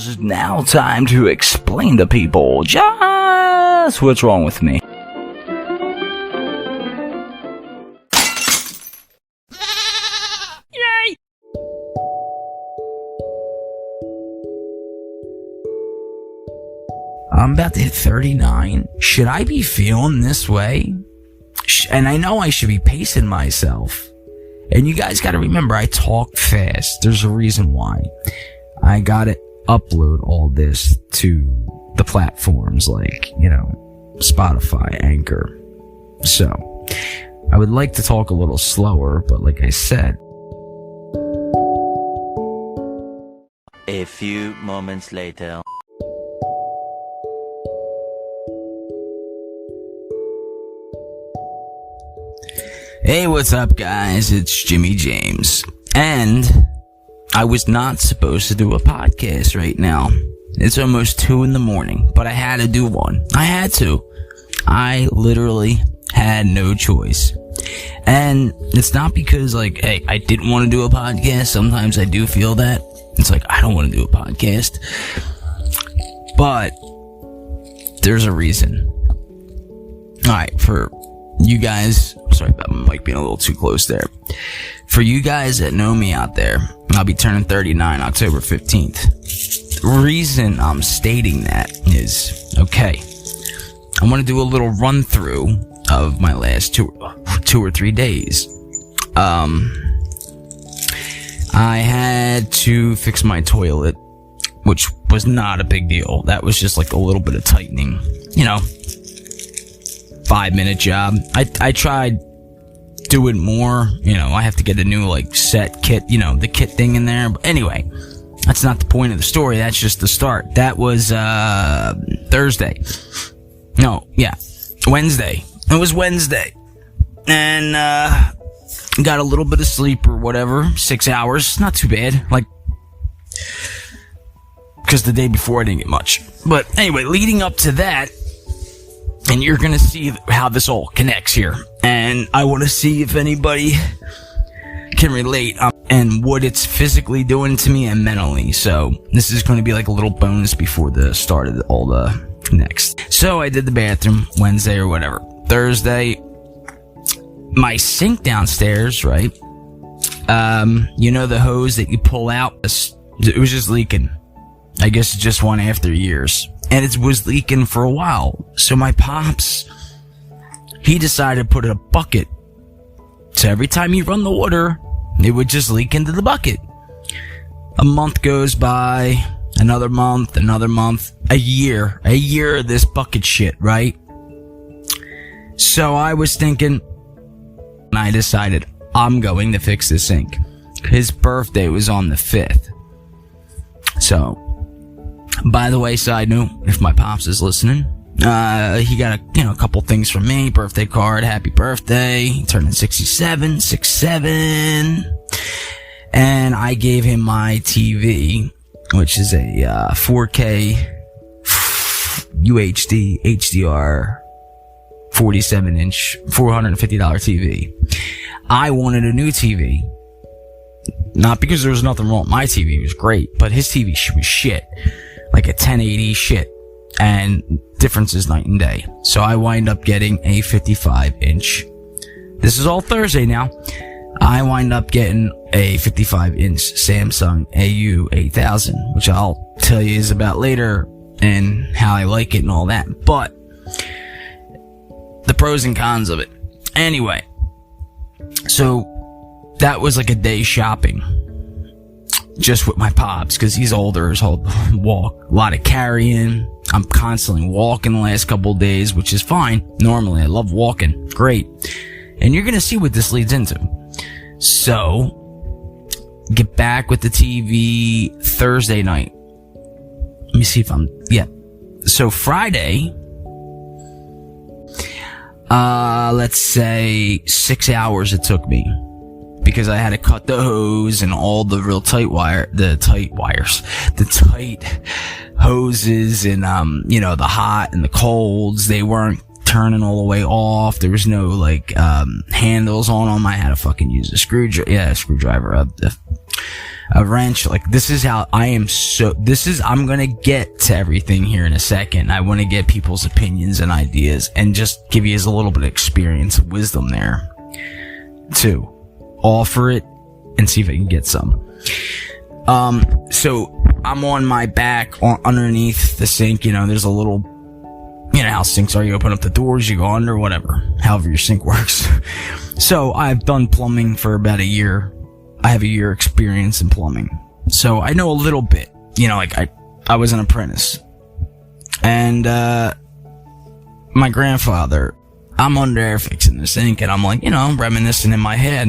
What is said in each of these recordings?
is now time to explain to people just what's wrong with me. Yay! I'm about to hit 39. Should I be feeling this way? And I know I should be pacing myself. And you guys gotta remember, I talk fast. There's a reason why. I gotta upload all this to the platforms like, Spotify, Anchor. So, I would like to talk a little slower, but like I said. A few moments later. Hey, what's up, guys? It's Jimmy James. And I was not supposed to do a podcast right now. It's almost 2 a.m, but I had to do one. I had to. I literally had no choice. And it's not because, hey, I didn't want to do a podcast. Sometimes I do feel that. It's like, I don't want to do a podcast. But there's a reason. Alright, for you guys, sorry about my mic being a little too close there. For you guys that know me out there, I'll be turning 39 October 15th. Reason I'm stating that is, okay, I want to do a little run through of my last two or 3 days. I had to fix my toilet, which was not a big deal. That was just like a little bit of tightening, 5-minute job. I tried doing more, I have to get a new set kit, the kit thing in there. But anyway, that's not the point of the story. That's just the start. That was Thursday. No, yeah, Wednesday. It was Wednesday. And got a little bit of sleep or whatever, 6 hours, not too bad. Because the day before I didn't get much. But anyway, leading up to that, and you're gonna see how this all connects here. And I want to see if anybody can relate and what it's physically doing to me and mentally. So this is going to be like a little bonus before the start of all the next. So I did the bathroom Wednesday or whatever. Thursday, my sink downstairs, right? The hose that you pull out, it was just leaking. I guess it just went after years. And it was leaking for a while. So my pops, he decided to put in a bucket. So every time you run the water, it would just leak into the bucket. A month goes by, another month, a year of this bucket shit, right? So I was thinking, and I decided I'm going to fix this sink. His birthday was on the 5th. So, by the way, side note, if my pops is listening, he got a couple things from me, birthday card, happy birthday, he turned 67, 67, and I gave him my TV, which is a 4K UHD HDR 47-inch $450 TV. I wanted a new TV. Not because there was nothing wrong with my TV, it was great, but his TV was shit. Like a 1080 shit. And difference is night and day. So I wind up getting a 55-inch. This is all Thursday now. I wind up getting a 55-inch Samsung AU8000, which I'll tell you is about later and how I like it and all that. But the pros and cons of it. Anyway, so that was like a day shopping. Just with my pops, because he's older, so I'll walk. A lot of carrying. I'm constantly walking the last couple of days, which is fine. Normally, I love walking. Great. And you're gonna see what this leads into. So, get back with the TV Thursday night. Let me see if So Friday, let's say 6 hours it took me. Because I had to cut the hose and all the real tight hoses and, the hot and the colds. They weren't turning all the way off. There was no, handles on them. I had to fucking use a screwdriver. a wrench. Like, this is how I am. I'm gonna get to everything here in a second. I want to get people's opinions and ideas and just give you a little bit of experience and wisdom there too. Offer it and see if I can get some. So I'm on my back underneath the sink. There's a little, how sinks are. You open up the doors, you go under, whatever, however your sink works. So I've done plumbing for about a year. I have a year experience in plumbing. So I know a little bit, I was an apprentice. And, my grandfather, I'm under there fixing the sink, and I'm like, reminiscing in my head,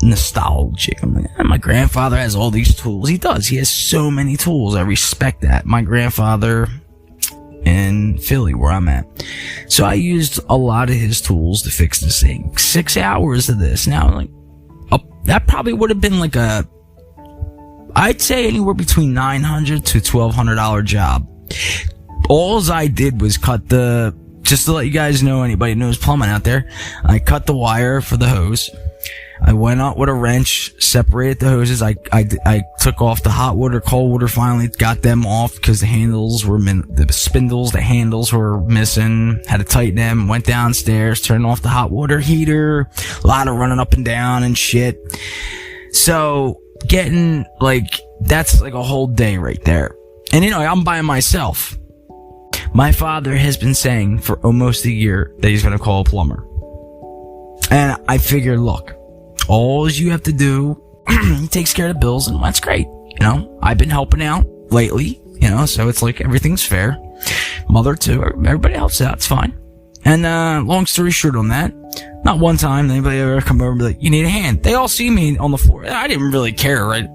nostalgic. I'm like, my grandfather has all these tools. He does. He has so many tools. I respect that. My grandfather in Philly, where I'm at. So I used a lot of his tools to fix the sink. 6 hours of this. Now, that probably would have been I'd say anywhere between $900 to $1,200 job. Alls I did was just to let you guys know, anybody knows plumbing out there, I cut the wire for the hose. I went out with a wrench, separated the hoses. I took off the hot water, cold water, finally got them off because the handles were, the spindles, the handles were missing. Had to tighten them, went downstairs, turned off the hot water heater, a lot of running up and down and shit. So, that's a whole day right there. And I'm by myself. My father has been saying for almost a year that he's gonna call a plumber. And I figured, look, all you have to do, he takes care of the bills, and that's great. I've been helping out lately, so it's everything's fair. Mother too, everybody helps out, it's fine. And, long story short on that, not one time did anybody ever come over and be like, you need a hand. They all see me on the floor. I didn't really care. I'm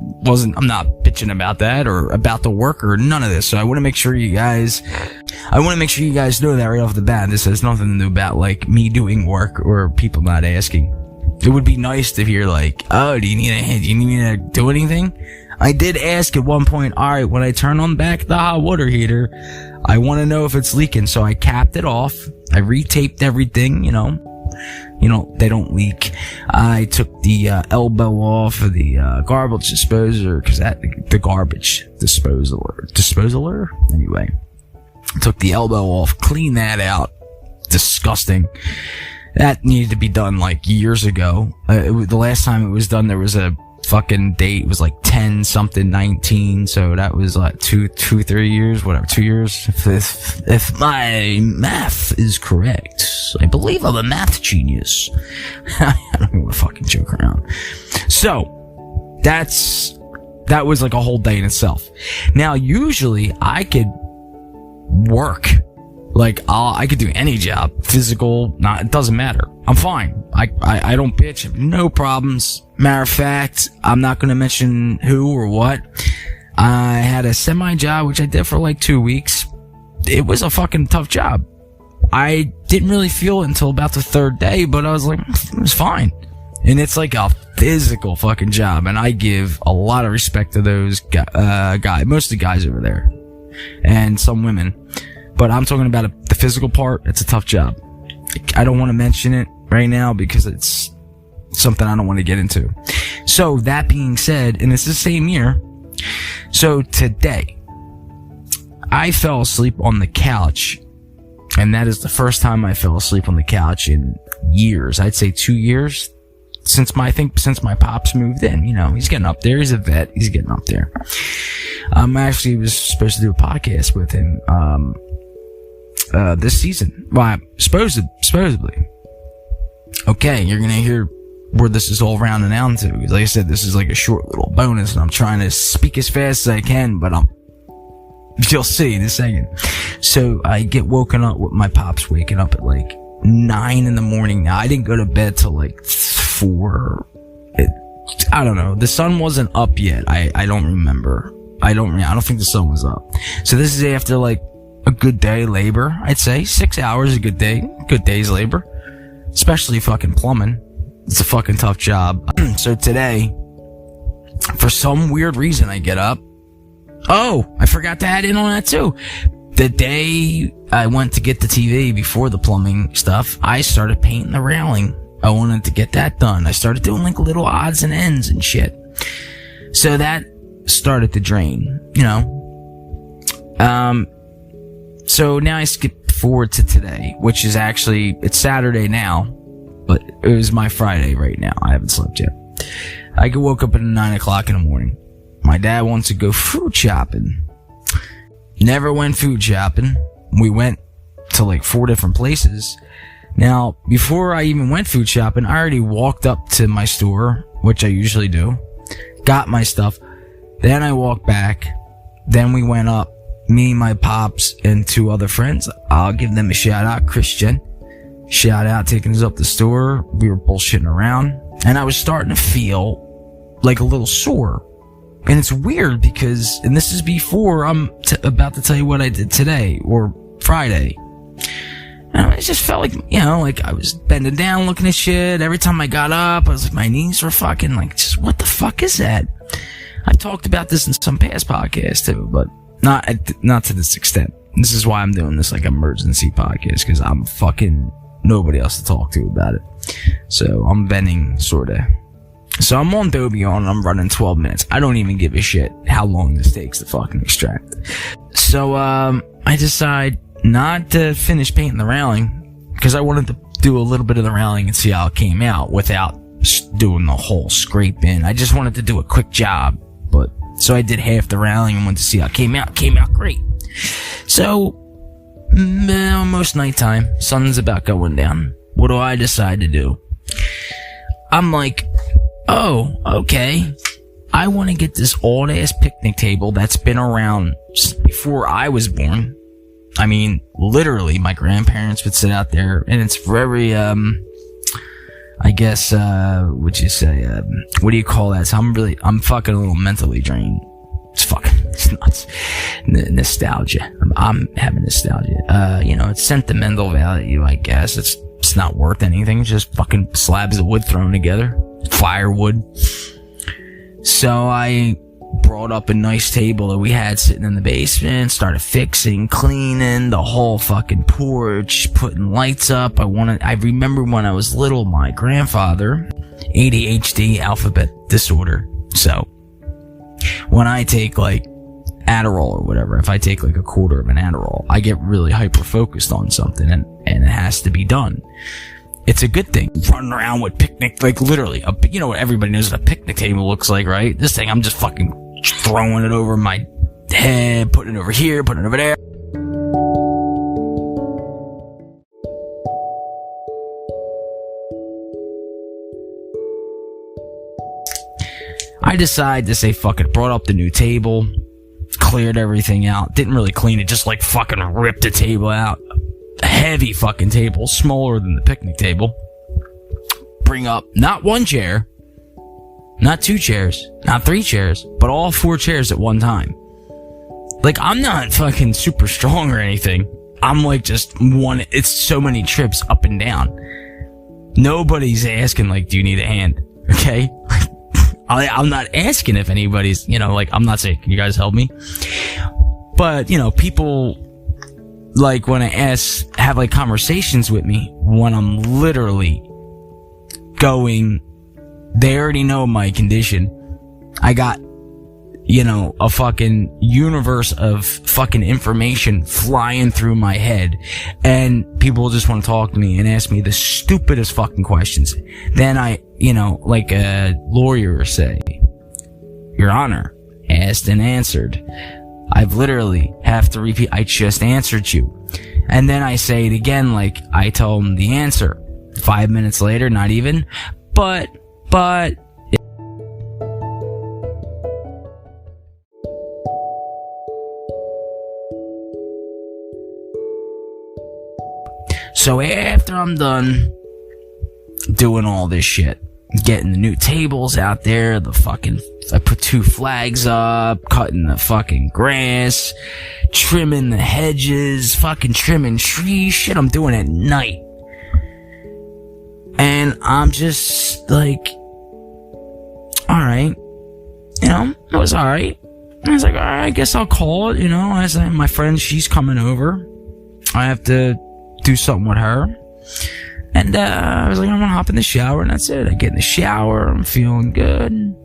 not bitching about that or about the work or none of this. So I want to make sure you guys know that right off the bat. This has nothing to do about me doing work or people not asking. It would be nice to hear oh, do you need a hand? Do you need me to do anything? I did ask at one point, alright, when I turn on back the hot water heater, I want to know if it's leaking. So I capped it off. I retaped everything, they don't leak. I took the elbow off of the garbage disposer, because the garbage disposaler. Anyway, took the elbow off, cleaned that out. Disgusting. That needed to be done years ago. The last time it was done, there was a fucking date. It was 10 something 19. So that was 3 years, whatever, 2 years. If my math is correct, I believe I'm a math genius. I don't even want to fucking joke around. So that was a whole day in itself. Now, usually I could work. I could do any job, physical, it doesn't matter. I'm fine. I don't bitch, no problems. Matter of fact, I'm not gonna mention who or what. I had a semi job, which I did for 2 weeks. It was a fucking tough job. I didn't really feel it until about the third day, but I was it was fine. And it's a physical fucking job, and I give a lot of respect to those guys, most of the guys over there, and some women. But I'm talking about the physical part. It's a tough job. I don't want to mention it right now because it's something I don't want to get into. So that being said, and it's the same year. So today, I fell asleep on the couch, and that is the first time I fell asleep on the couch in years. I'd say 2 years since my pops moved in. He's getting up there. He's a vet. He's getting up there. I actually was supposed to do a podcast with him, this season. Well, supposedly. Okay, you're gonna hear where this is all rounding out to. Like I said, this is a short little bonus, and I'm trying to speak as fast as I can, but you'll see in a second. So I get woken up with my pops waking up at 9 in the morning. Now, I didn't go to bed till 4. I don't know. The sun wasn't up yet. I don't remember. I don't think the sun was up. So this is after a good day labor, I'd say. 6 hours, a good day. Good day's labor. Especially fucking plumbing. It's a fucking tough job. So today, for some weird reason, I get up. Oh, I forgot to add in on that too. The day I went to get the TV before the plumbing stuff, I started painting the railing. I wanted to get that done. I started doing little odds and ends and shit. So that started to drain, you know. So now I skip forward to today, which is actually, it's Saturday now, but it was my Friday right now. I haven't slept yet. I woke up at 9 o'clock in the morning. My dad wants to go food shopping. Never went food shopping. We went to like 4 different places. Now, before I even went food shopping, I already walked up to my store, which I usually do, got my stuff. Then I walked back. Then we went up, me, my pops, and 2 other friends. I'll give them a shout out. Christian, shout out, taking us up the store. We were bullshitting around, and I was starting to feel like a little sore. And it's weird because, and this is before I'm about to tell you what I did today, or Friday. And it just felt like, you know, like I was bending down looking at shit. Every time I got up, I was like, my knees were fucking like, just what the fuck is that? I talked about this in some past podcasts too, but not to this extent. This is why I'm doing this like emergency podcast, because I'm fucking nobody else to talk to about it. So I'm venting, sorta. So I'm on Dobion and I'm running 12 minutes. I don't even give a shit how long this takes to fucking extract. So, I decide not to finish painting the railing, because I wanted to do a little bit of the railing and see how it came out without doing the whole scrape in. I just wanted to do a quick job, so I did half the railing and wanted to see how it came out. It came out great. So, almost nighttime, sun's about going down. What do I decide to do? I'm like, oh, okay. I want to get this old-ass picnic table that's been around before I was born. I mean, literally, my grandparents would sit out there, and it's very, I guess, would you say, what do you call that? So I'm fucking a little mentally drained. It's nuts. Nostalgia. I'm having nostalgia. You know, it's sentimental value, I guess. It's not worth anything. It's just fucking slabs of wood thrown together. Firewood. So I brought up a nice table that we had sitting in the basement, started fixing, cleaning the whole fucking porch, putting lights up. I remember when I was little, my grandfather, ADHD, alphabet disorder. So when I take like Adderall or whatever, if I take like a quarter of an Adderall, I get really hyper focused on something and it has to be done. It's a good thing. Running around with picnic, like literally, you know what everybody knows what a picnic table looks like, right? This thing, I'm just fucking throwing it over my head, putting it over here, putting it over there. I decide to say, fuck it, brought up the new table, cleared everything out, didn't really clean it, just like fucking ripped the table out. A heavy fucking table, smaller than the picnic table. Bring up not 1 chair, not 2 chairs, not 3 chairs, but all 4 chairs at one time. Like, I'm not fucking super strong or anything. I'm like just it's so many trips up and down. Nobody's asking like, do you need a hand? Okay? I'm not asking if anybody's, you know, like, I'm not saying, can you guys help me? But, you know, people, like, when I have like conversations with me, when I'm literally going, they already know my condition. I got, you know, a fucking universe of fucking information flying through my head, and people just want to talk to me and ask me the stupidest fucking questions. Then I, you know, like a lawyer say, Your Honor, asked and answered. I've literally have to repeat, I just answered you. And then I say it again, like I told him the answer. 5 minutes later, not even, but, so after I'm done doing all this shit, getting the new tables out there, I put 2 flags up, cutting the fucking grass, trimming the hedges, fucking trimming trees, shit I'm doing at night. And I'm just like, alright, you know, it was alright. I was like, alright, I guess I'll call it, you know, as my friend, she's coming over. I have to do something with her. And, I was like, I'm gonna hop in the shower, and that's it. I get in the shower, I'm feeling good.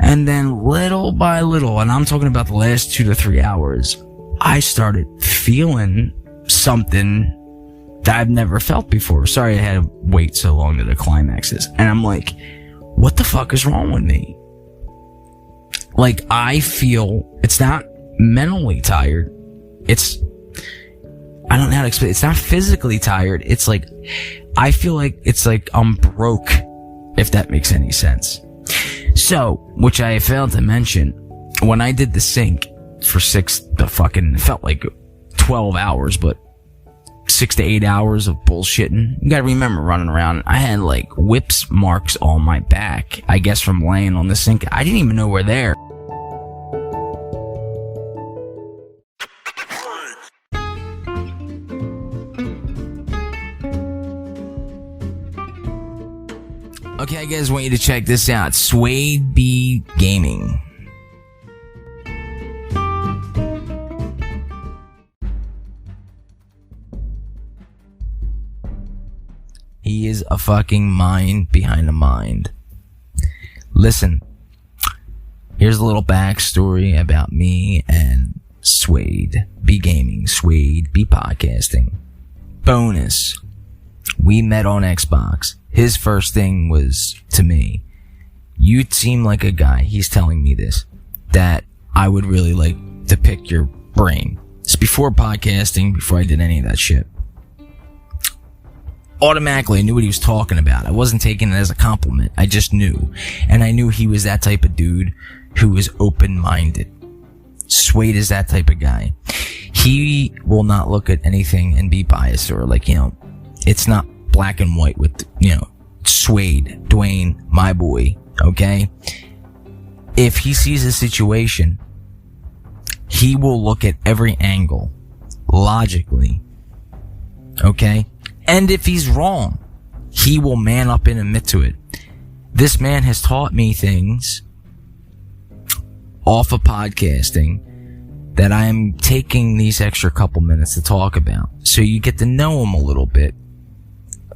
And then little by little, and I'm talking about the last 2 to 3 hours, I started feeling something that I've never felt before. Sorry I had to wait so long to the climaxes. And I'm like, what the fuck is wrong with me? Like, I feel, it's not mentally tired. I don't know how to explain it. It's not physically tired. It's like, I feel like it's like I'm broke, if that makes any sense. So, which I failed to mention, when I did the sync for it felt like 12 hours, but 6 to 8 hours of bullshitting. You gotta remember, running around, I had like whips marks on my back, I guess from laying on the sink. I didn't even know we're there. Okay, I guys want you to check this out. Suede B Gaming. He is a fucking mind behind a mind. Listen, here's a little backstory about me and Suede B Gaming, Suede B Podcasting. Bonus. We met on Xbox. His first thing was to me, you seem like a guy, he's telling me this, that I would really like to pick your brain. It's before podcasting, before I did any of that shit. Automatically, I knew what he was talking about. I wasn't taking it as a compliment. I just knew. And I knew he was that type of dude who was open-minded. Suede is that type of guy. He will not look at anything and be biased or like, it's not black and white with, Suede, Dwayne, my boy, okay? If he sees a situation, he will look at every angle, logically, okay? And if he's wrong, he will man up and admit to it. This man has taught me things off of podcasting that I am taking these extra couple minutes to talk about. So you get to know him a little bit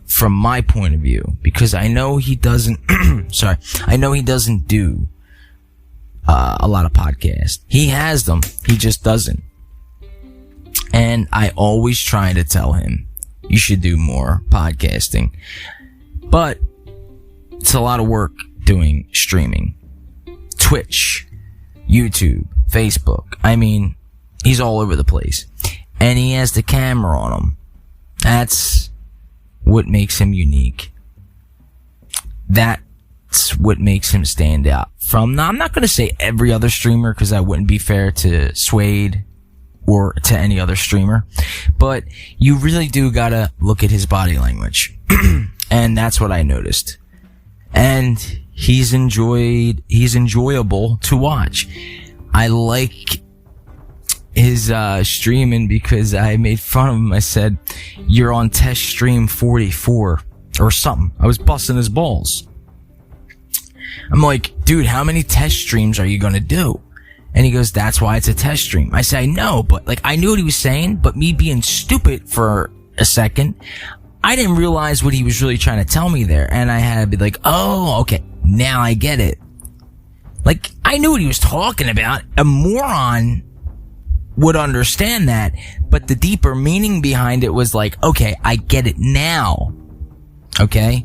from my point of view, because I know he doesn't, I know he doesn't do a lot of podcasts. He has them, he just doesn't. And I always try to tell him, you should do more podcasting. But it's a lot of work doing streaming. Twitch, YouTube, Facebook. I mean, he's all over the place. And he has the camera on him. That's what makes him unique. That's what makes him stand out from, now I'm not going to say every other streamer, because that wouldn't be fair to Suede or to any other streamer, but you really do gotta look at his body language. And that's what I noticed. And he's enjoyable to watch. I like his streaming because I made fun of him. I said, you're on test stream 44 or something. I was busting his balls. I'm like, dude, how many test streams are you gonna do? And he goes, that's why it's a test stream. I say, I know, but like, I knew what he was saying, but me being stupid for a second, I didn't realize what he was really trying to tell me there. And I had to be like, oh, okay, now I get it. Like, I knew what he was talking about. A moron would understand that, but the deeper meaning behind it was like, okay, I get it now. Okay?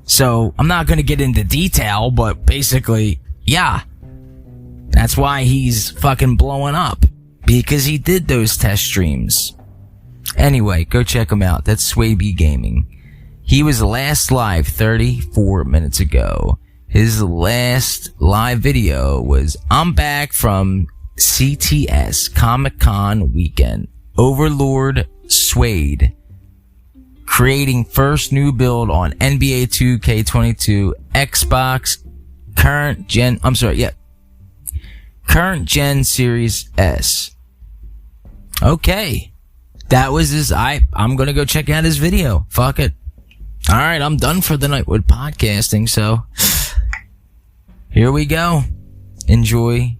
So, I'm not gonna get into detail, but basically, yeah. That's why he's fucking blowing up. Because he did those test streams. Anyway, go check him out. That's Suede B Gaming. He was last live 34 minutes ago. His last live video was, I'm back from CTS, Comic-Con weekend. Overlord Suede. Creating first new build on NBA 2K22, Xbox, current gen Series S. Okay. That was his, I'm gonna go check out his video. Fuck it. Alright, I'm done for the night with podcasting, so here we go. Enjoy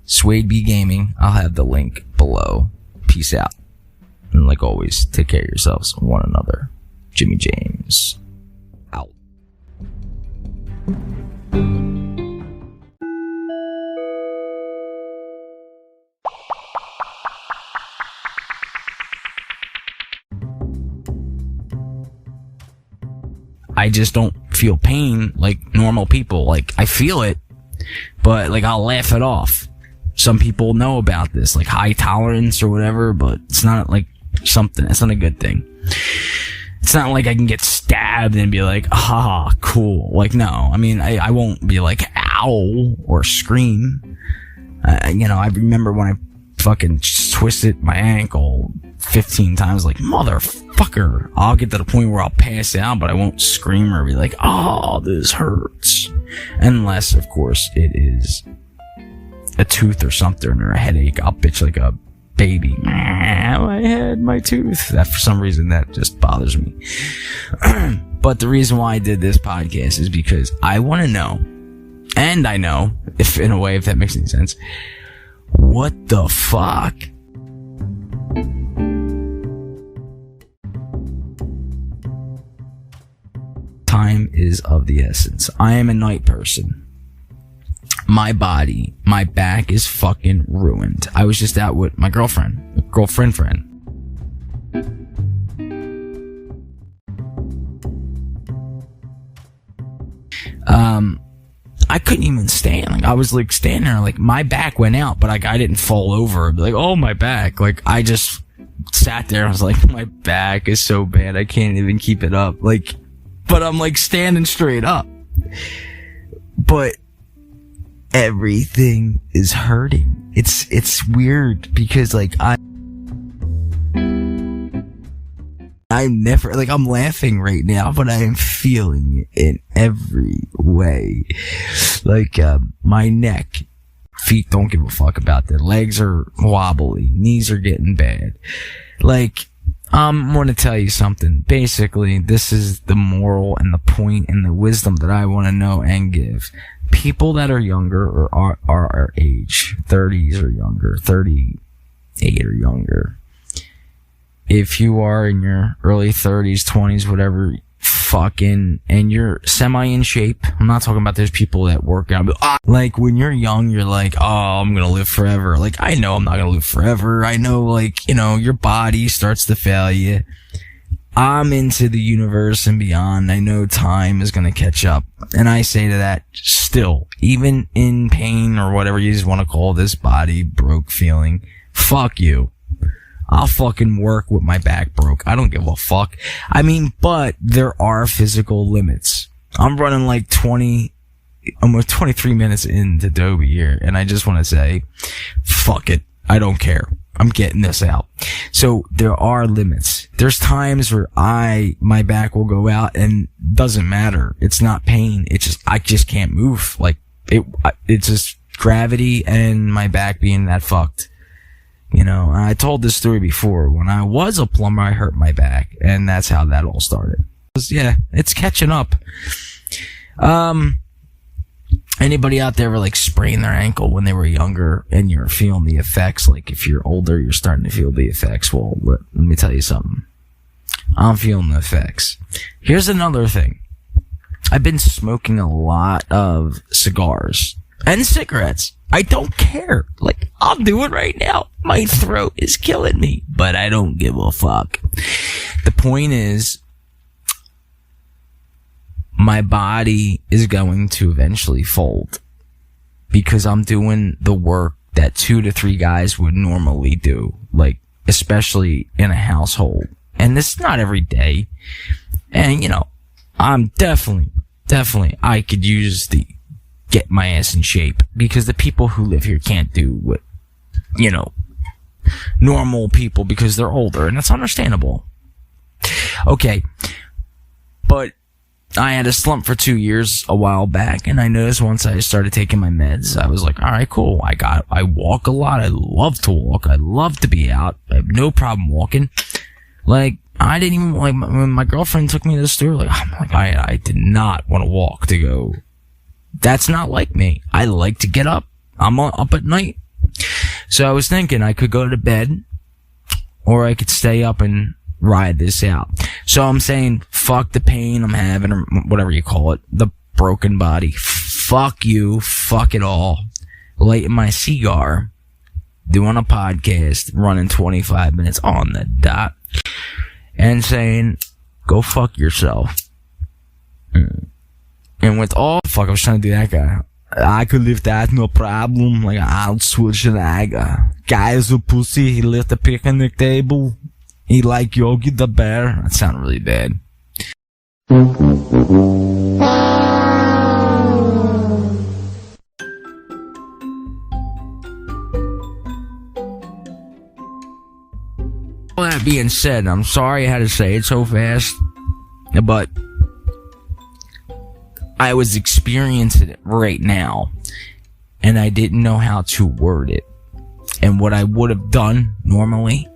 Suede B Gaming. I'll have the link below. Peace out. And like always, take care of yourselves and one another. Jimmy James. Out. I just don't feel pain like normal people. Like, I feel it, but like, I'll laugh it off. Some people know about this, like high tolerance or whatever, but it's not like something, it's not a good thing. It's not like I can get stabbed and be like, ah, cool. Like, no, I mean, I won't be like, ow, or scream. You know, I remember when I fucking twisted my ankle 15 times, like, motherfucker. I'll get to the point where I'll pass out, but I won't scream or be like, oh, this hurts. Unless, of course, it is a tooth or something, or a headache. I'll bitch like a baby. My head, my tooth. That, for some reason, that just bothers me. But the reason why I did this podcast is because I want to know, and I know, if in a way, if that makes any sense, what the fuck? Time is of the essence. I am a night person. My body, my back is fucking ruined. I was just out with my girlfriend. I couldn't even stand. Like, I was like standing there, like my back went out, but like I didn't fall over. Like, oh, my back. Like, I just sat there. I was like, my back is so bad. I can't even keep it up. Like, but I'm like standing straight up. But everything is hurting. It's weird because like I'm never, like, I'm laughing right now, but I am feeling it in every way. Like, my neck, feet don't give a fuck about that. Legs are wobbly. Knees are getting bad. Like, I'm going to tell you something. Basically, this is the moral and the point and the wisdom that I want to know and give. People that are younger or are our age, 30s or younger, 38 or younger, if you are in your early 30s, 20s, whatever, fucking, and you're semi in shape. I'm not talking about those people that work out. Like, when you're young, you're like, oh, I'm gonna live forever. Like, I know I'm not gonna live forever. I know, like, you know, your body starts to fail you. I'm into the universe and beyond. I know time is gonna catch up. And I say to that, still, even in pain or whatever you just want to call this body broke feeling, fuck you. I'll fucking work with my back broke. I don't give a fuck. I mean, but there are physical limits. I'm running like almost 23 minutes into Adobe here, and I just want to say, fuck it. I don't care. I'm getting this out. So there are limits. There's times where my back will go out and doesn't matter. It's not pain. I just can't move. Like, it's just gravity and my back being that fucked. You know, I told this story before. When I was a plumber, I hurt my back, and that's how that all started. Yeah, it's catching up. Anybody out there ever like sprain their ankle when they were younger and you're feeling the effects? Like, if you're older, you're starting to feel the effects. Well, let me tell you something. I'm feeling the effects. Here's another thing. I've been smoking a lot of cigars and cigarettes. I don't care. Like, I'll do it right now. My throat is killing me, but I don't give a fuck. The point is, my body is going to eventually fold because I'm doing the work that 2 to 3 guys would normally do, like, especially in a household. And this is not every day. And, you know, I'm definitely, I could use get my ass in shape because the people who live here can't do what, you know, normal people because they're older, and that's understandable. Okay. But I had a slump for 2 years a while back, and I noticed once I started taking my meds, I was like, all right, cool. I walk a lot. I love to walk. I love to be out. I have no problem walking. Like, I didn't even, like, when my girlfriend took me to the store, like, I did not want to walk to go. That's not like me. I like to get up. I'm up at night. So I was thinking I could go to bed, or I could stay up and ride this out. So I'm saying, fuck the pain I'm having, or whatever you call it, the broken body. Fuck you, fuck it all. Lighting my cigar, doing a podcast, running 25 minutes on the dot, and saying, go fuck yourself. And with all fuck, I was trying to do that guy. I could lift that, no problem. Like, I'll switch it. Guy's a pussy. He lift the picnic table. He like Yogi the Bear. That sounded really bad. All that being said, I'm sorry I had to say it so fast, but I was experiencing it right now, and I didn't know how to word it. And what I would have done normally,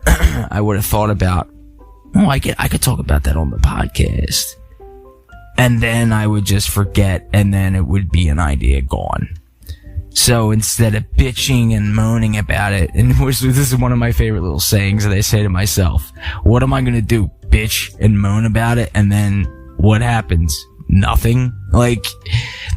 I would have thought about, oh, I could talk about that on the podcast. And then I would just forget, and then it would be an idea gone. So instead of bitching and moaning about it, and this is one of my favorite little sayings that I say to myself, what am I gonna do? Bitch and moan about it, and then what happens? Nothing. Like,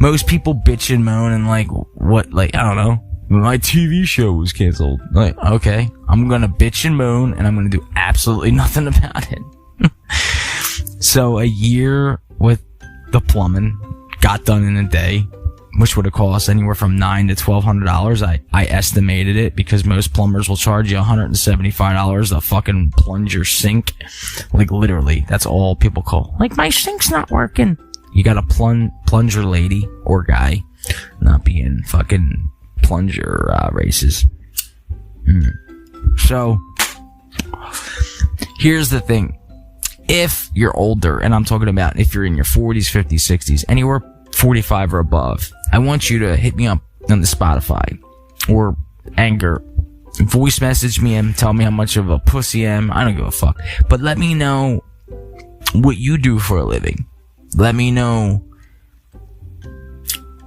most people bitch and moan and like, what, like, I don't know, my TV show was canceled. Like, okay, I'm gonna bitch and moan and I'm gonna do absolutely nothing about it. So a year with the plumbing got done in a day, which would have cost anywhere from $900 to $1,200. I estimated it because most plumbers will charge you $175 a fucking plunger sink. Like, literally, that's all people call. Like, my sink's not working. You got a plunger lady or guy, not being fucking plunger racist. So, here's the thing. If you're older, and I'm talking about if you're in your 40s, 50s, 60s, anywhere 45 or above, I want you to hit me up on the Spotify or Anchor. Voice message me and tell me how much of a pussy I am. I don't give a fuck. But let me know what you do for a living. Let me know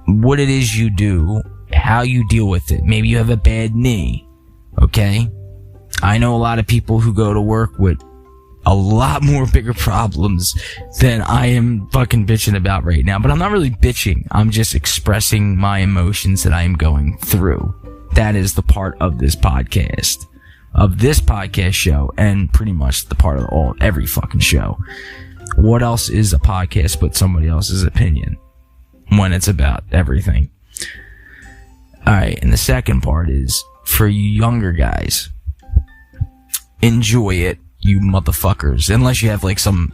what it is you do, how you deal with it. Maybe you have a bad knee. Okay? I know a lot of people who go to work with a lot more bigger problems than I am fucking bitching about right now. But I'm not really bitching. I'm just expressing my emotions that I am going through. That is the part of this podcast. Of this podcast show, and pretty much the part of every fucking show. What else is a podcast but somebody else's opinion when it's about everything? Alright, and the second part is, for you younger guys, enjoy it, you motherfuckers. Unless you have like some,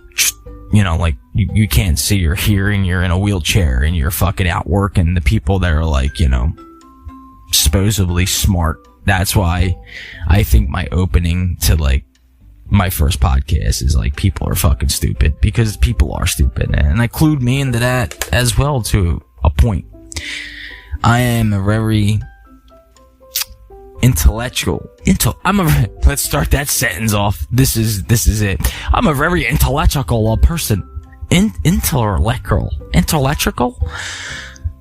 you know, like you can't see or hear and you're in a wheelchair and you're fucking out working the people that are like, you know, supposedly smart. That's why I think my opening to like my first podcast is like, people are fucking stupid, because people are stupid, and I clued me into that as well to a point. I am a very intellectual. Let's start that sentence off. This is it. I'm a very intellectual person. Intellectual.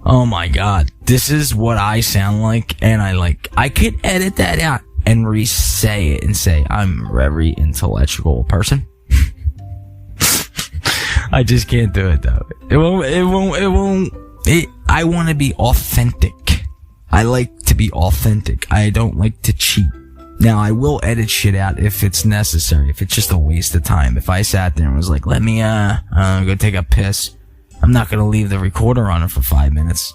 Oh my god. This is what I sound like, and I could edit that out and re-say it and say, I'm a very intellectual person. I just can't do it though. It won't. I want to be authentic. I like to be authentic. I don't like to cheat. Now, I will edit shit out if it's necessary, if it's just a waste of time. If I sat there and was like, let me, go take a piss, I'm not gonna leave the recorder running for 5 minutes.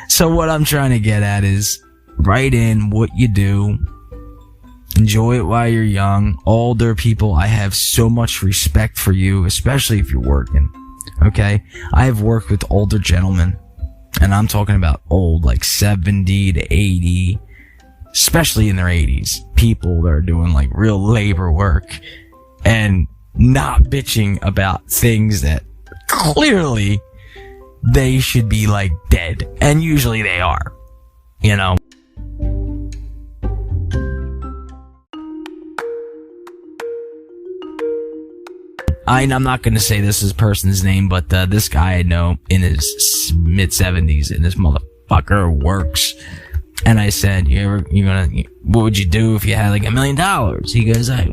So what I'm trying to get at is, write in what you do. Enjoy it while you're young. Older people, I have so much respect for you, especially if you're working. Okay? I have worked with older gentlemen, and I'm talking about old, like 70 to 80, especially in their 80s. People that are doing like real labor work and not bitching about things that clearly they should be like dead. And usually they are, you know. I'm not going to say this person's name, but this guy I know in his mid-70s, and this motherfucker works. And I said, what would you do if you had like $1 million? He goes, I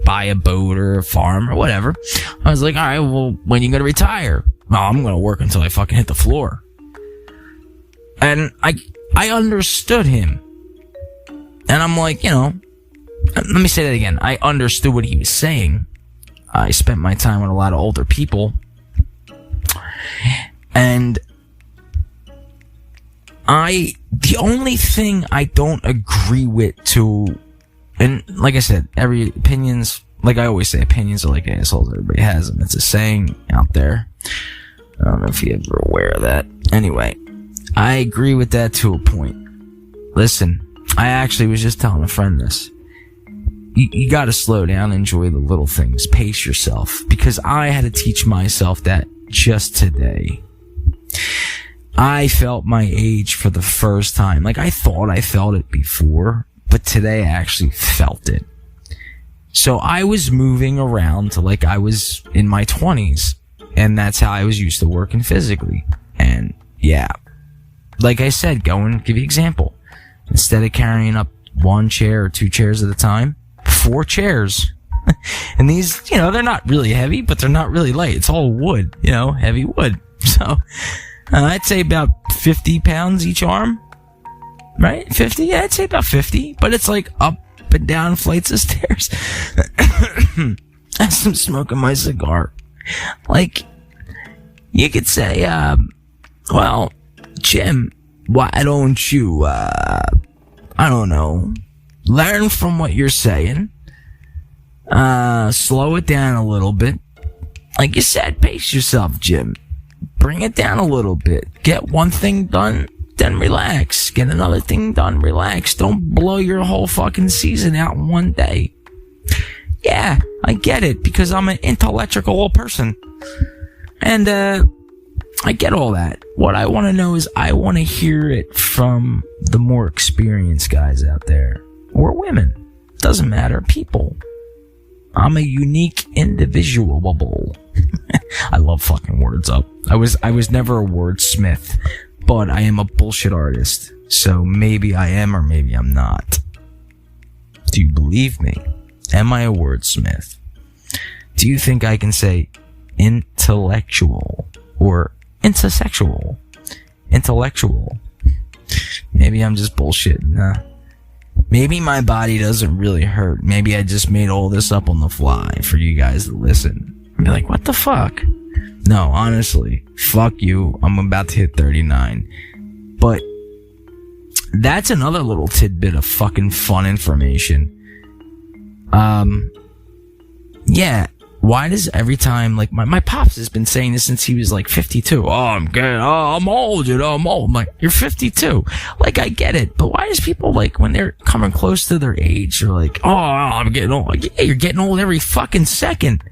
buy a boat or a farm or whatever. I was like, all right, well, when are you going to retire? Oh, I'm going to work until I fucking hit the floor. And I understood him. And I'm like, let me say that again. I understood what he was saying. I spent my time with a lot of older people. And the only thing I don't agree with and like I said, opinions, like I always say, opinions are like assholes. Everybody has them. It's a saying out there. I don't know if you're ever aware of that. Anyway, I agree with that to a point. Listen, I actually was just telling a friend this. You gotta slow down, enjoy the little things, pace yourself. Because I had to teach myself that just today. I felt my age for the first time. Like, I thought I felt it before, but today I actually felt it. So I was moving around to like I was in my 20s, and that's how I was used to working physically. And yeah, like I said, give you an example. Instead of carrying up 1 chair or 2 chairs at a time, 4 chairs. And these, they're not really heavy, but they're not really light. It's all wood, heavy wood. So, I'd say about 50 pounds each arm. Right? 50? Yeah, I'd say about 50. But it's like up and down flights of stairs. As I'm smoking my cigar. Like, you could say, well, Jim, why don't you, I don't know, learn from what you're saying. Slow it down a little bit. Like you said, pace yourself, Jim. Bring it down a little bit. Get one thing done, then relax. Get another thing done, relax. Don't blow your whole fucking season out in one day. Yeah, I get it, because I'm an intellectual person. And, I get all that. What I want to know is I want to hear it from the more experienced guys out there. Or women. Doesn't matter. People. I'm a unique individual. I love fucking words up. I was never a wordsmith, but I am a bullshit artist. So maybe I am or maybe I'm not. Do you believe me? Am I a wordsmith? Do you think I can say intellectual or intersexual? Intellectual. Maybe I'm just bullshitting. Maybe my body doesn't really hurt. Maybe I just made all this up on the fly for you guys to listen. And be like, what the fuck? No, honestly, fuck you. I'm about to hit 39. But that's another little tidbit of fucking fun information. Yeah. Why does every time, like, my pops has been saying this since he was like 52. Oh, I'm old, I'm old. I'm like, you're 52. Like, I get it. But why does people, like, when they're coming close to their age, they're like, oh, I'm getting old. Like, yeah, you're getting old every fucking second.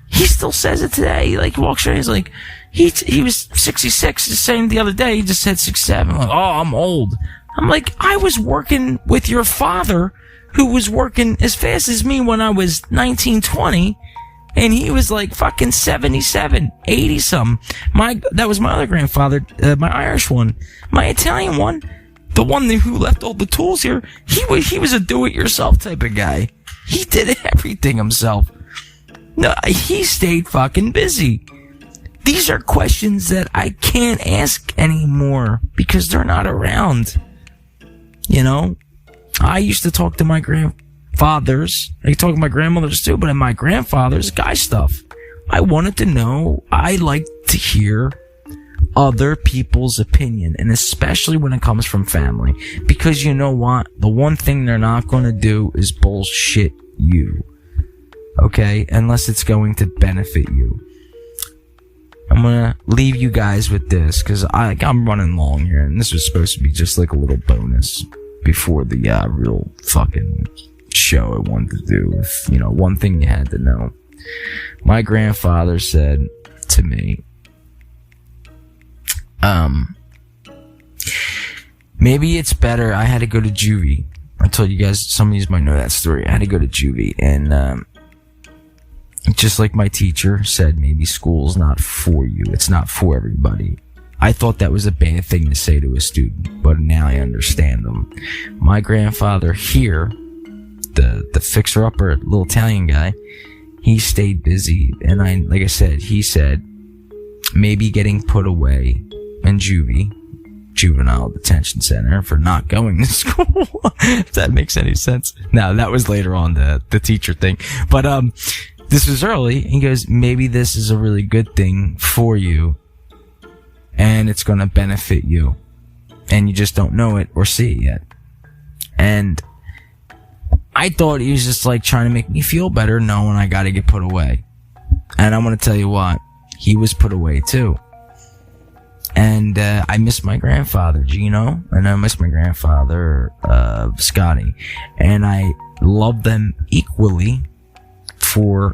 He still says it today. Like, he walks around, he's like, he was 66, just saying the other day, he just said 67. Like, oh, I'm old. I'm like, I was working with your father, who was working as fast as me when I was 19, 20, and he was like fucking 77, 80 something. That was my other grandfather, my Irish one. My Italian one, the one who left all the tools here, he was a do-it-yourself type of guy. He did everything himself. No, he stayed fucking busy. These are questions that I can't ask anymore because they're not around. I used to talk to my grandfathers. I talk to my grandmothers too, but in my grandfather's guy stuff. I wanted to know. I like to hear other people's opinion, and especially when it comes from family. Because you know what? The one thing they're not going to do is bullshit you. Okay? Unless it's going to benefit you. I'm going to leave you guys with this, because I'm running long here, and this was supposed to be just like a little bonus before the real fucking show I wanted to do with, one thing you had to know. My grandfather said to me, maybe it's better. I had to go to juvie. I told you guys, some of you might know that story. I had to go to juvie, and just like my teacher said, maybe school's not for you. It's not for everybody. I thought that was a bad thing to say to a student, but now I understand them. My grandfather here, the fixer-upper, little Italian guy, he stayed busy, and like I said, he said, maybe getting put away in juvenile detention center for not going to school. If that makes any sense. Now, that was later on the teacher thing. But, this was early. He goes, maybe this is a really good thing for you, and it's going to benefit you, and you just don't know it or see it yet. And I thought he was just like trying to make me feel better knowing I got to get put away. And I'm going to tell you what, he was put away too. And I miss my grandfather, Gino, and I miss my grandfather, Scotty. And I love them equally for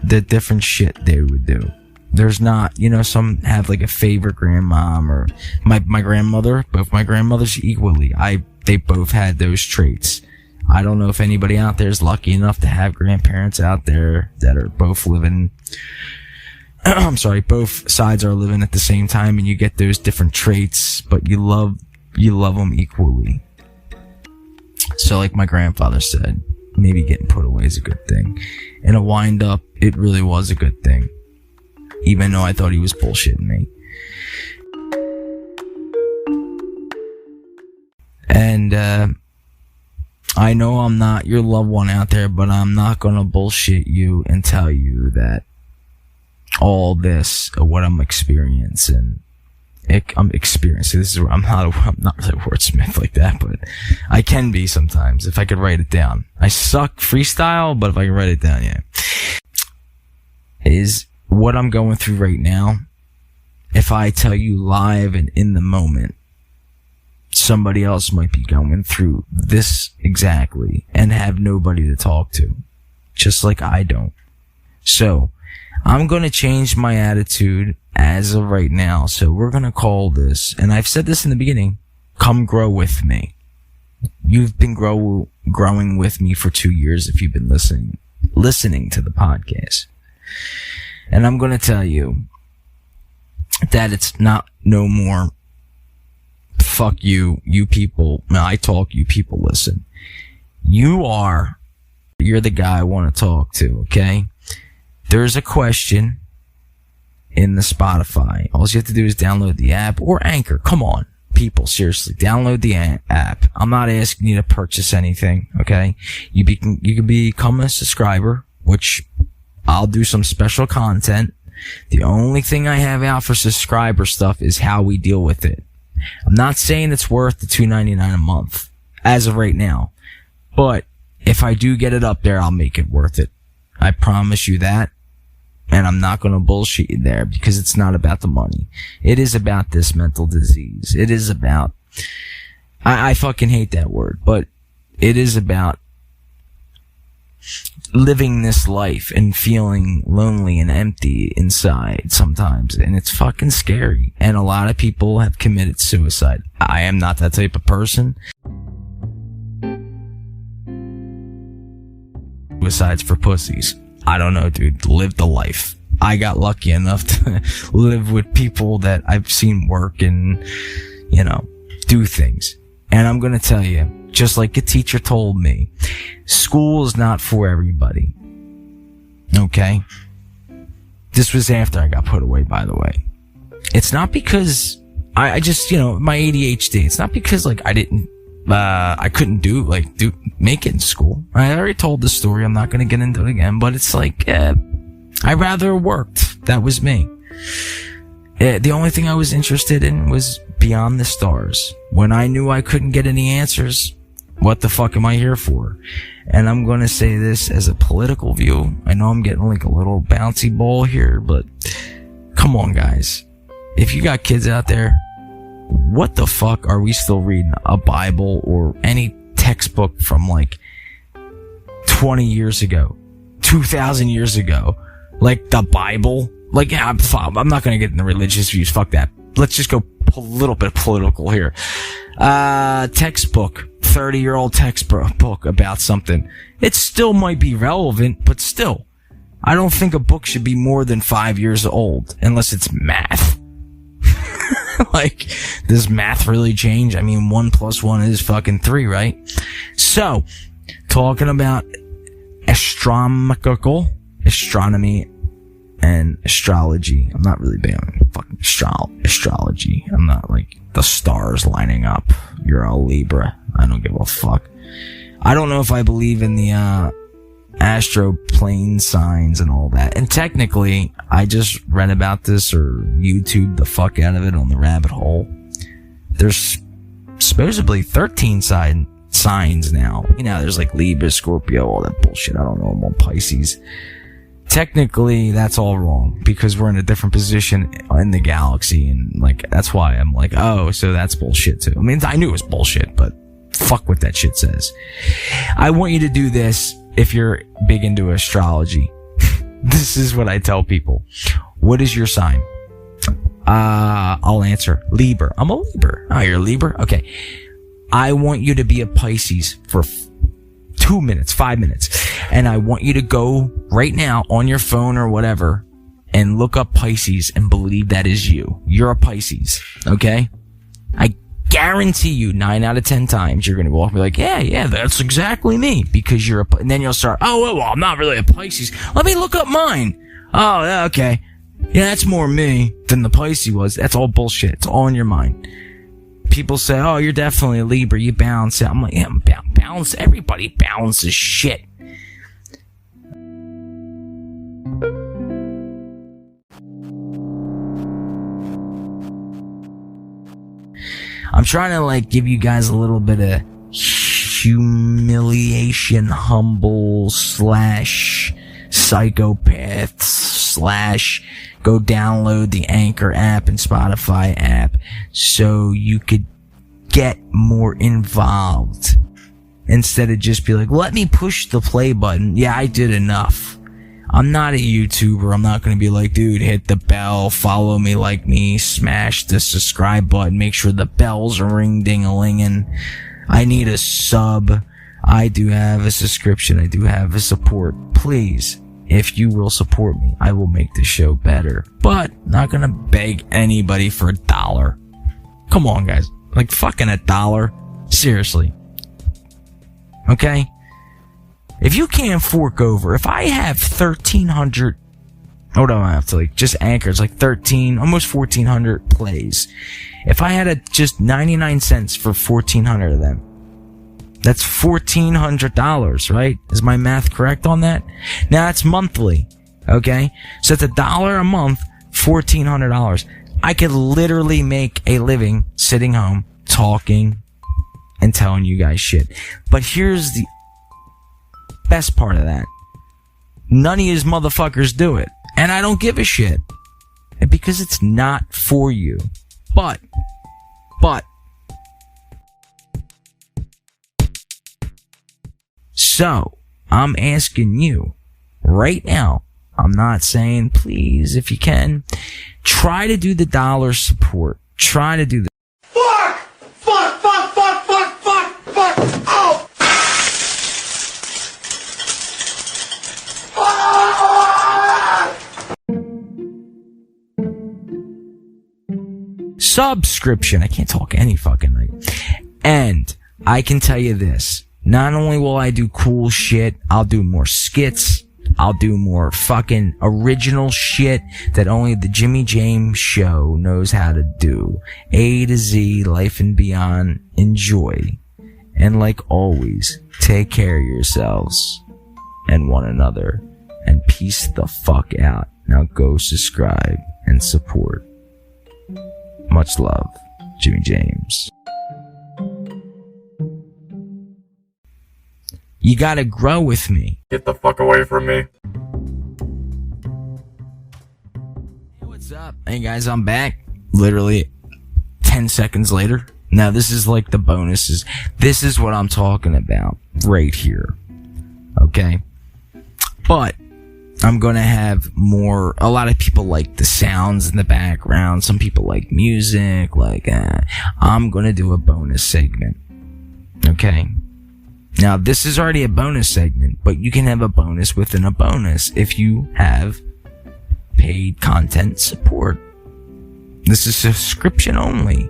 the different shit they would do. There's not, some have like a favorite grandmom or my grandmother. Both my grandmothers equally. They both had those traits. I don't know if anybody out there is lucky enough to have grandparents out there that are both living, both sides are living at the same time, and you get those different traits, but you love them equally. So like my grandfather said, maybe getting put away is a good thing. In a wind up, it really was a good thing. Even though I thought he was bullshitting me. And, I know I'm not your loved one out there, but I'm not gonna bullshit you and tell you that all this, what I'm experiencing, this is where I'm not really a wordsmith like that, but I can be sometimes if I could write it down. I suck freestyle, but if I can write it down, yeah. Is what I'm going through right now. If I tell you live and in the moment, somebody else might be going through this exactly and have nobody to talk to, just like I don't. So I'm going to change my attitude as of right now. So we're going to call this, and I've said this in the beginning, come grow with me. You've been growing with me for 2 years if you've been listening to the podcast. And I'm going to tell you that it's not no more fuck you people. No, I talk, you people listen. You're the guy I want to talk to, okay? There's a question in the Spotify. All you have to do is download the app or Anchor. Come on, people, seriously, download the app. I'm not asking you to purchase anything, okay? You can become a subscriber, which I'll do some special content. The only thing I have out for subscriber stuff is how we deal with it. I'm not saying it's worth the $2.99 a month as of right now, but if I do get it up there, I'll make it worth it. I promise you that. And I'm not going to bullshit you there, because it's not about the money. It is about this mental disease. It is about, I fucking hate that word, but it is about living this life and feeling lonely and empty inside sometimes, and it's fucking scary. And a lot of people have committed suicide. I am not that type of person. Suicides for pussies. I don't know, dude. Live the life. I got lucky enough to live with people that I've seen work and, do things. And I'm gonna tell you, just like a teacher told me, school is not for everybody. Okay? This was after I got put away, by the way. It's not because I just, my ADHD. It's not because, like, I couldn't make it in school. I already told the story. I'm not gonna get into it again, but it's like, I rather worked. That was me. The only thing I was interested in was Beyond the Stars. When I knew I couldn't get any answers, what the fuck am I here for? And I'm gonna say this as a political view. I know I'm getting like a little bouncy ball here, but come on, guys. If you got kids out there, what the fuck are we still reading? A Bible or any textbook from like 20 years ago, 2,000 years ago? Like the Bible? Like, yeah, I'm not gonna get into religious views. Fuck that. Let's just go a little bit political here. Textbook. 30-year-old textbook about something. It still might be relevant, but still. I don't think a book should be more than 5 years old, unless it's math. Like, does math really change? I mean, 1 + 1 is fucking 3, right? So, talking about astronomy and astrology. I'm not really big on fucking astrology. I'm not like the stars lining up. You're a Libra. I don't give a fuck. I don't know if I believe in the astroplane signs and all that. And technically, I just read about this or YouTube the fuck out of it on the rabbit hole. There's supposedly 13 signs now. You know, there's like Libra, Scorpio, all that bullshit. I don't know. I'm on Pisces. Technically, that's all wrong because we're in a different position in the galaxy, and like that's why I'm like, oh, so that's bullshit too. I mean, I knew it was bullshit, but fuck what that shit says. I want you to do this if you're big into astrology. This is what I tell people. What is your sign? I'll answer Libra. I'm a Libra. Oh, you're a Libra? Okay. I want you to be a Pisces for 2 minutes, 5 minutes. And I want you to go right now on your phone or whatever and look up Pisces and believe that is you. You're a Pisces. Okay? I guarantee you 9 out of 10 times you're going to walk and be like, yeah, that's exactly me. Because you're and then you'll start, well, I'm not really a Pisces. Let me look up mine. Oh, yeah, okay. Yeah, that's more me than the Pisces was. That's all bullshit. It's all in your mind. People say, oh, you're definitely a Libra. You balance out. I'm like, yeah, balance. Everybody balances shit. I'm trying to like give you guys a little bit of humiliation, humble / psychopath / go download the Anchor app and Spotify app so you could get more involved instead of just be like, let me push the play button. Yeah, I did enough. I'm not a YouTuber. I'm not going to be like, dude, hit the bell, follow me, like me, smash the subscribe button, make sure the bells are ring-ding-a-linging. I need a sub. I do have a subscription. I do have a support. Please, if you will support me, I will make the show better. But not gonna beg anybody for $1. Come on, guys. Like fucking $1. Seriously. Okay? If you can't fork over, if I have 1,300, what do I have to like, just Anchor, it's like 13, almost 1,400 plays. If I had just 99 cents for 1,400 of them, that's $1,400, right? Is my math correct on that? Now that's monthly, okay? So it's $1 a month, $1,400. I could literally make a living sitting home, talking, and telling you guys shit. But here's the best part of that. None of yous motherfuckers do it. And I don't give a shit. Because it's not for you. But. So, I'm asking you, right now, I'm not saying please, if you can, try to do the dollar support. Try to do the Fuck! Oh! subscription. I can't talk any fucking night. And I can tell you this. Not only will I do cool shit, I'll do more skits. I'll do more fucking original shit that only the Jimmy James Show knows how to do. A to Z, life and beyond. Enjoy. And like always, take care of yourselves and one another. And peace the fuck out. Now go subscribe and support. Much love, Jimmy James. You gotta grow with me. Get the fuck away from me. Hey, what's up? Hey guys, I'm back. Literally 10 seconds later. Now this is like the bonuses. This is what I'm talking about right here. Okay? But I'm gonna have more. A lot of people like the sounds in the background. Some people like music. I'm gonna do a bonus segment. Okay? Now, this is already a bonus segment, but you can have a bonus within a bonus if you have paid content support. This is subscription only.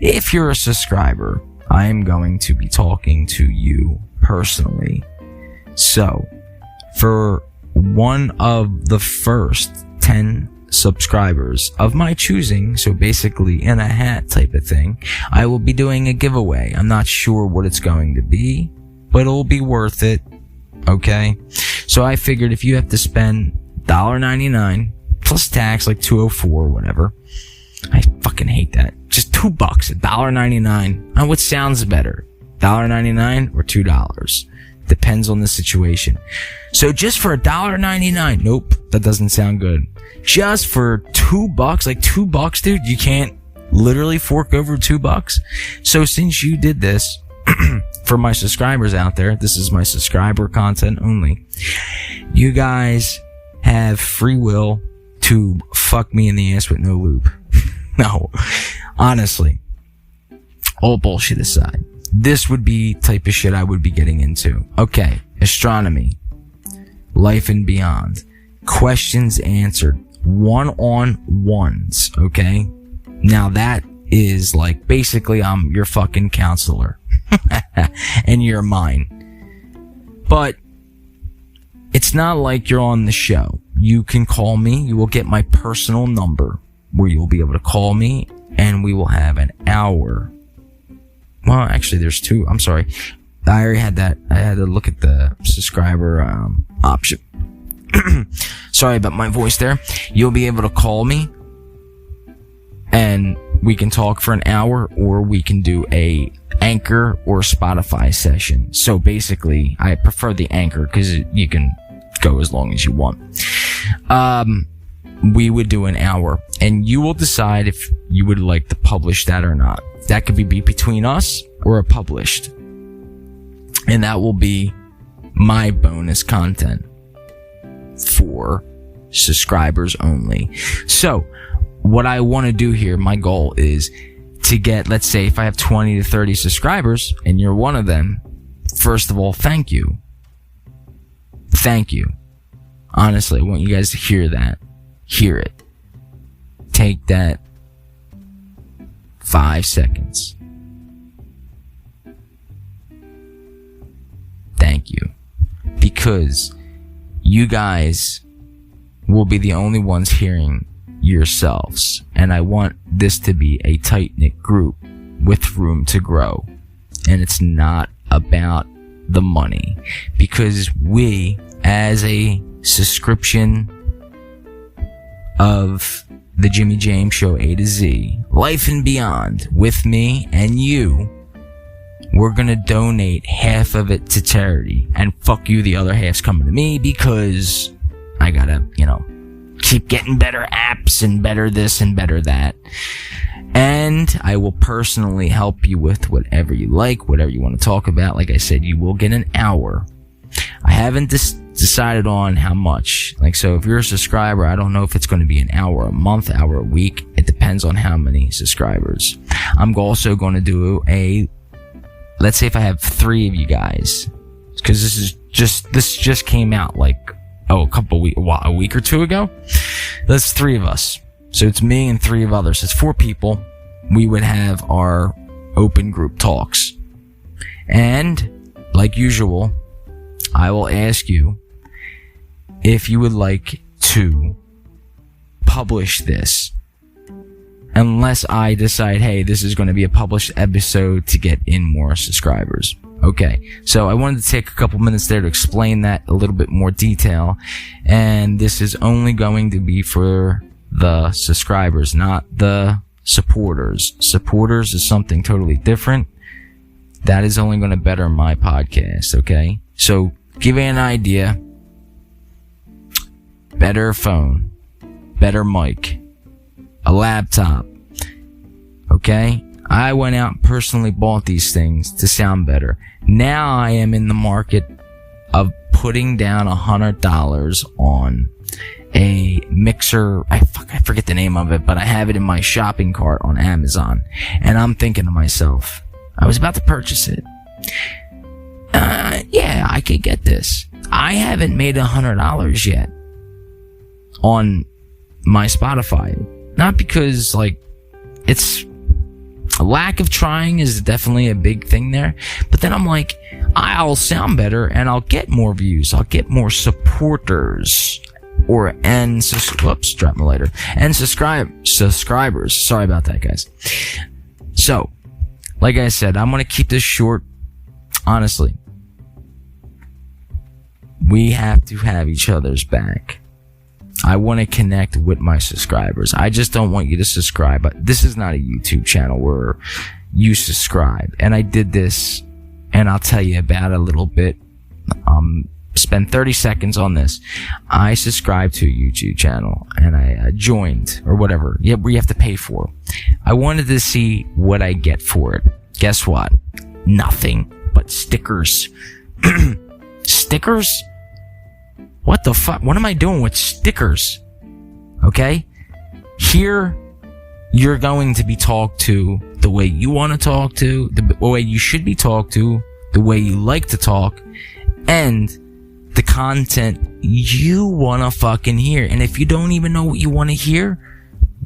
If you're a subscriber, I am going to be talking to you personally. So, for one of the first 10 subscribers of my choosing, so basically in a hat type of thing, I will be doing a giveaway. I'm not sure what it's going to be, but it'll be worth it. Okay? So I figured if you have to spend $1.99 plus tax, like $2.04 or whatever. I fucking hate that. Just $2, $1.99. What sounds better? $1.99 or $2? Depends on the situation. So just for $1.99, nope, that doesn't sound good. Just for $2, like $2, dude, you can't literally fork over $2. So since you did this, for my subscribers out there, this is my subscriber content only. You guys have free will to fuck me in the ass with no lube. No, honestly, all bullshit aside, this would be type of shit I would be getting into. Okay, astronomy, life and beyond, questions answered, one-on-ones, okay? Now that is like, basically I'm your fucking counselor. And you're mine. But it's not like you're on the show. You can call me, you will get my personal number where you'll be able to call me and we will have an hour. Well, actually there's two. I'm sorry. I already had that. I had to look at the subscriber option. Sorry about my voice there. You'll be able to call me and we can talk for an hour, or we can do a Anchor or Spotify session. So basically, I prefer the Anchor because you can go as long as you want. We would do an hour, and you will decide if you would like to publish that or not. That could be between us or a published. And that will be my bonus content for subscribers only. So, what I want to do here, my goal is to get, let's say, if I have 20 to 30 subscribers and you're one of them, first of all, thank you. Thank you. Honestly, I want you guys to hear that. Hear it. Take that 5 seconds. Thank you. Because you guys will be the only ones hearing yourselves, and I want this to be a tight-knit group with room to grow. And it's not about the money, because we, as a subscription of the Jimmy James Show A to Z, life and beyond, with me and you, we're gonna donate half of it to charity, and fuck you, the other half's coming to me because I gotta, keep getting better apps and better this and better that. And I will personally help you with whatever you like, whatever you want to talk about. Like I said, you will get an hour. I haven't decided on how much. So if you're a subscriber, I don't know if it's going to be an hour a month, hour a week. It depends on how many subscribers. I'm also going to do let's say if I have 3 of you guys, because this just came out a week or 2 ago. That's 3 of us. So it's me and 3 of others. It's 4 people. We would have our open group talks. And, like usual, I will ask you if you would like to publish this. Unless I decide, hey, this is going to be a published episode to get in more subscribers. Okay, so I wanted to take a couple minutes there to explain that a little bit more detail. And this is only going to be for the subscribers, not the supporters. Supporters is something totally different. That is only going to better my podcast, okay? So, give you an idea. Better phone. Better mic. A laptop. Okay? I went out and personally bought these things to sound better. Now I am in the market of putting down $100 on a mixer. I forget the name of it, but I have it in my shopping cart on Amazon. And I'm thinking to myself, I was about to purchase it. Yeah, I could get this. I haven't made $100 yet on my Spotify. Not because, it's a lack of trying is definitely a big thing there. But then I'm like, I'll sound better and I'll get more views. I'll get more supporters. And subscribers. Sorry about that, guys. So, like I said, I'm going to keep this short. Honestly. We have to have each other's back. I want to connect with my subscribers. I just don't want you to subscribe. But this is not a YouTube channel where you subscribe. And I did this, and I'll tell you about it a little bit. Spend 30 seconds on this. I subscribed to a YouTube channel, and I joined, or whatever. Yeah, where you have to pay for. I wanted to see what I get for it. Guess what? Nothing but stickers. Stickers? What the fuck? What am I doing with stickers? Okay? Here, you're going to be talked to the way you want to talk to, the way you should be talked to, the way you like to talk, and the content you want to fucking hear. And if you don't even know what you want to hear,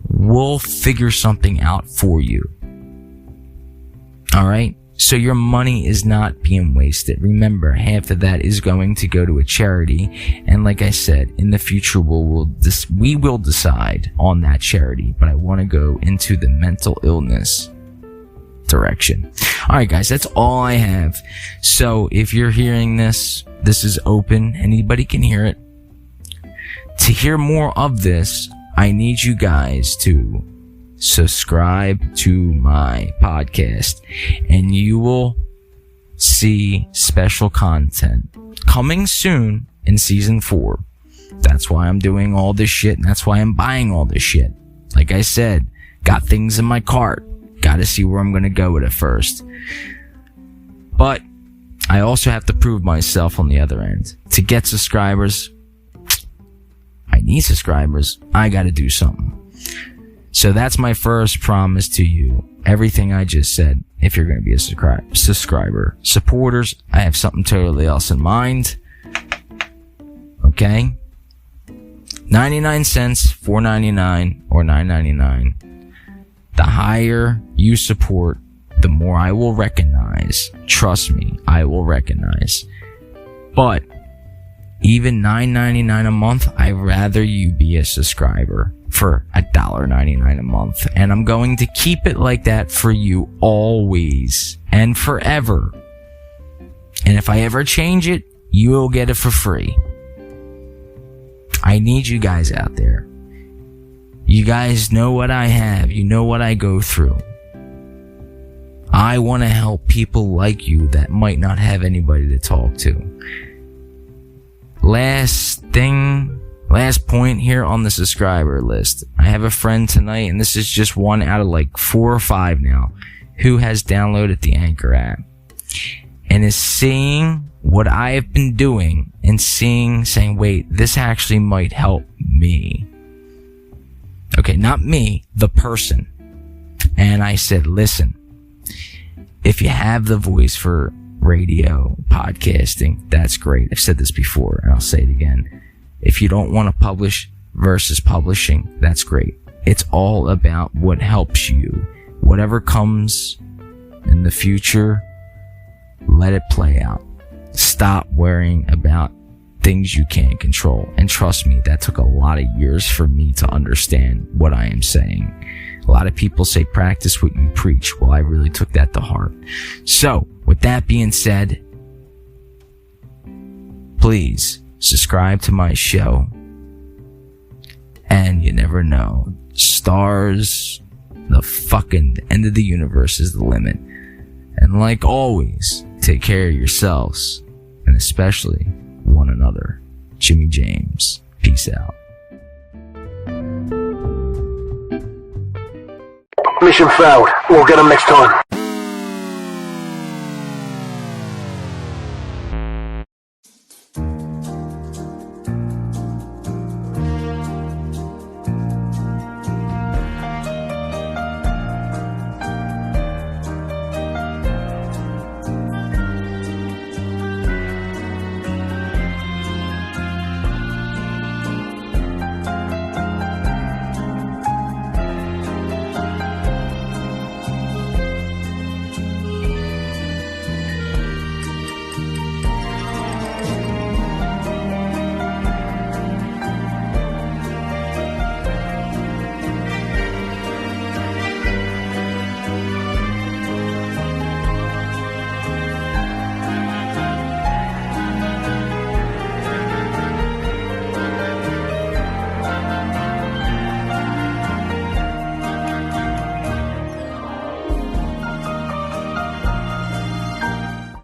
we'll figure something out for you. Alright? So your money is not being wasted. Remember, half of that is going to go to a charity. And like I said, in the future, we will decide on that charity. But I want to go into the mental illness direction. Alright guys, that's all I have. So if you're hearing this, this is open. Anybody can hear it. To hear more of this, I need you guys to subscribe to my podcast, and you will see special content coming soon in season 4. That's why I'm doing all this shit, and that's why I'm buying all this shit. Like I said, got things in my cart. Gotta see where I'm gonna go with it first. But I also have to prove myself on the other end. To get subscribers, I need subscribers. I gotta do something. So that's my first promise to you. Everything I just said, if you're going to be a subscriber. Supporters, I have something totally else in mind. Okay? 99 cents, $4.99, or $9.99. The higher you support, the more I will recognize. Trust me, I will recognize. But even $9.99 a month, I'd rather you be a subscriber for $1.99 a month. And I'm going to keep it like that for you always and forever. And if I ever change it, you will get it for free. I need you guys out there. You guys know what I have. You know what I go through. I want to help people like you that might not have anybody to talk to. Last point here on the subscriber list. I have a friend tonight, and this is just one out of like 4 or 5 now, who has downloaded the Anchor app and is seeing what I have been doing and saying, wait, this actually might help me. Okay, not me, the person. And I said, listen, if you have the voice for radio, podcasting, that's great. I've said this before, and I'll say it again. If you don't want to publish versus publishing, that's great. It's all about what helps you. Whatever comes in the future, let it play out. Stop worrying about things you can't control. And trust me, that took a lot of years for me to understand what I am saying. A lot of people say practice what you preach. Well, I really took that to heart. So, with that being said, please subscribe to my show. And you never know. Stars, the fucking end of the universe is the limit. And like always, take care of yourselves. And especially one another. Jimmy James. Peace out. Mission failed. We'll get them next time.